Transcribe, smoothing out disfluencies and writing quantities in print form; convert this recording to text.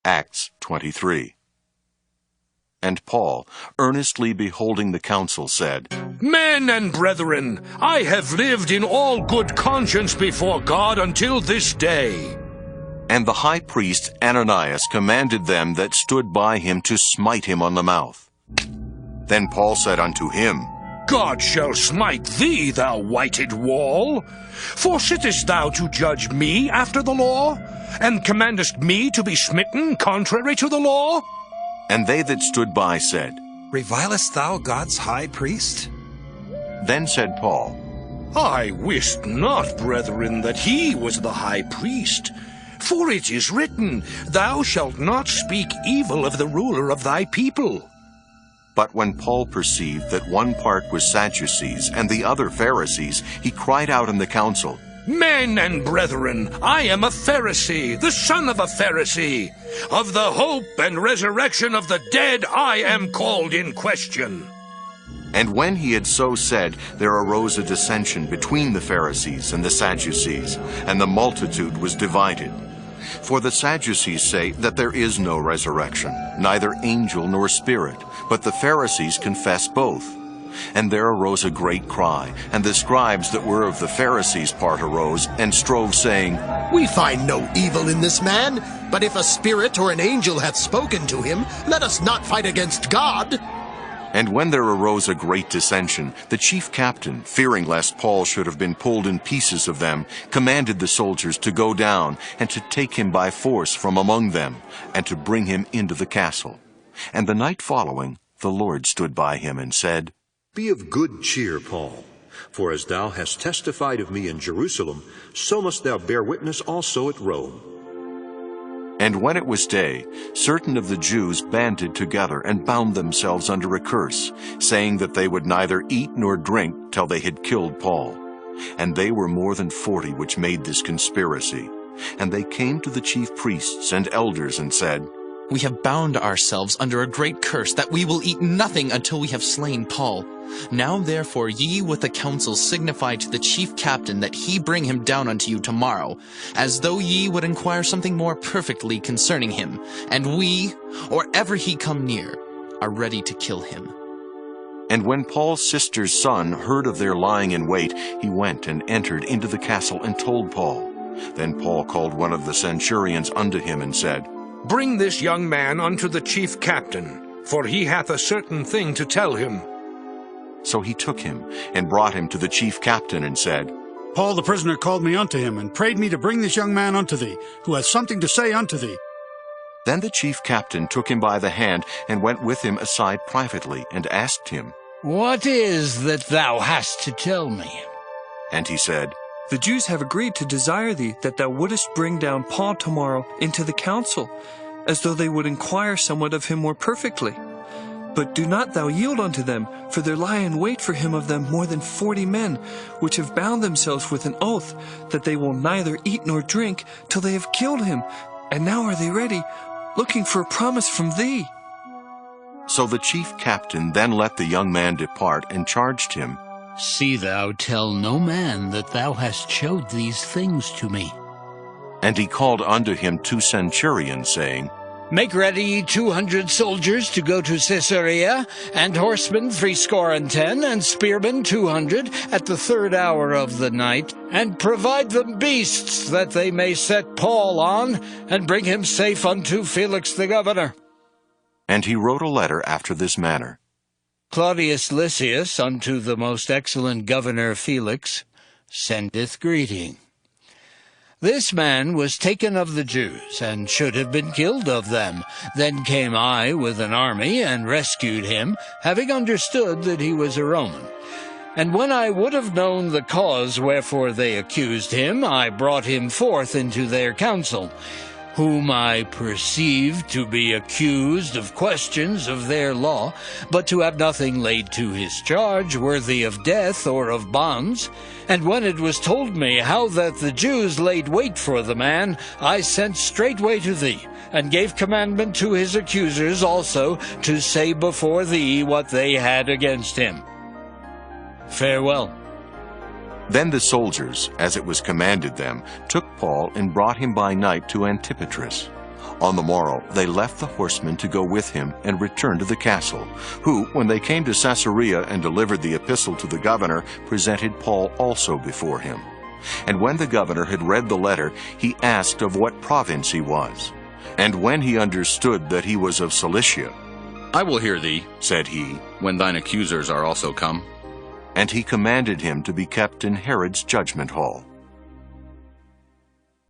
Acts 23. And Paul, earnestly beholding the council, said, Men and brethren, I have lived in all good conscience before God until this day. And the high priest Ananias commanded them that stood by him to smite him on the mouth. Then Paul said unto him, God shall smite thee, thou whited wall. For sittest thou to judge me after the law, and commandest me to be smitten contrary to the law? And they that stood by said, Revilest thou God's high priest? Then said Paul, I wist not, brethren, that he was the high priest. For it is written, Thou shalt not speak evil of the ruler of thy people. But when Paul perceived that one part was Sadducees and the other Pharisees, he cried out in the council, Men and brethren, I am a Pharisee, the son of a Pharisee. Of the hope and resurrection of the dead I am called in question. And when he had so said, there arose a dissension between the Pharisees and the Sadducees, and the multitude was divided. For the Sadducees say that there is no resurrection, neither angel nor spirit, but the Pharisees confess both. And there arose a great cry, and the scribes that were of the Pharisees' part arose, and strove, saying, We find no evil in this man, but if a spirit or an angel hath spoken to him, let us not fight against God. And when there arose a great dissension, the chief captain, fearing lest Paul should have been pulled in pieces of them, commanded the soldiers to go down, and to take him by force from among them, and to bring him into the castle. And the night following, the Lord stood by him, and said, Be of good cheer, Paul, for as thou hast testified of me in Jerusalem, so must thou bear witness also at Rome. And when it was day, certain of the Jews banded together and bound themselves under a curse, saying that they would neither eat nor drink till they had killed Paul. And they were more than 40 which made this conspiracy. And they came to the chief priests and elders and said, We have bound ourselves under a great curse, that we will eat nothing until we have slain Paul. Now therefore ye with the council signify to the chief captain that he bring him down unto you tomorrow, as though ye would inquire something more perfectly concerning him. And we, or ever he come near, are ready to kill him. And when Paul's sister's son heard of their lying in wait, he went and entered into the castle and told Paul. Then Paul called one of the centurions unto him and said, Bring this young man unto the chief captain, for he hath a certain thing to tell him. So he took him, and brought him to the chief captain, and said, Paul the prisoner called me unto him, and prayed me to bring this young man unto thee, who hath something to say unto thee. Then the chief captain took him by the hand, and went with him aside privately, and asked him, What is that thou hast to tell me? And he said, The Jews have agreed to desire thee that thou wouldest bring down Paul tomorrow into the council, as though they would inquire somewhat of him more perfectly. But do not thou yield unto them, for there lie in wait for him of them more than 40 men, which have bound themselves with an oath, that they will neither eat nor drink till they have killed him. And now are they ready, looking for a promise from thee. So the chief captain then let the young man depart, and charged him, See thou tell no man that thou hast showed these things to me. And he called unto him 2 centurions, saying, Make ready 200 soldiers to go to Caesarea, and horsemen 70, and spearmen 200, at the 3rd hour of the night, and provide them beasts, that they may set Paul on, and bring him safe unto Felix the governor. And he wrote a letter after this manner. Claudius Lysias unto the most excellent governor Felix sendeth greeting. This man was taken of the Jews, and should have been killed of them. Then came I with an army, and rescued him, having understood that he was a Roman. And when I would have known the cause wherefore they accused him, I brought him forth into their council, whom I perceived to be accused of questions of their law, but to have nothing laid to his charge worthy of death or of bonds. And when it was told me how that the Jews laid wait for the man, I sent straightway to thee, and gave commandment to his accusers also to say before thee what they had against him. Farewell. Then the soldiers, as it was commanded them, took Paul and brought him by night to Antipatris. On the morrow they left the horsemen to go with him and returned to the castle, who, when they came to Caesarea and delivered the epistle to the governor, presented Paul also before him. And when the governor had read the letter, he asked of what province he was. And when he understood that he was of Cilicia, "I will hear thee," said he, "when thine accusers are also come." and he commanded him to be kept in Herod's judgment hall.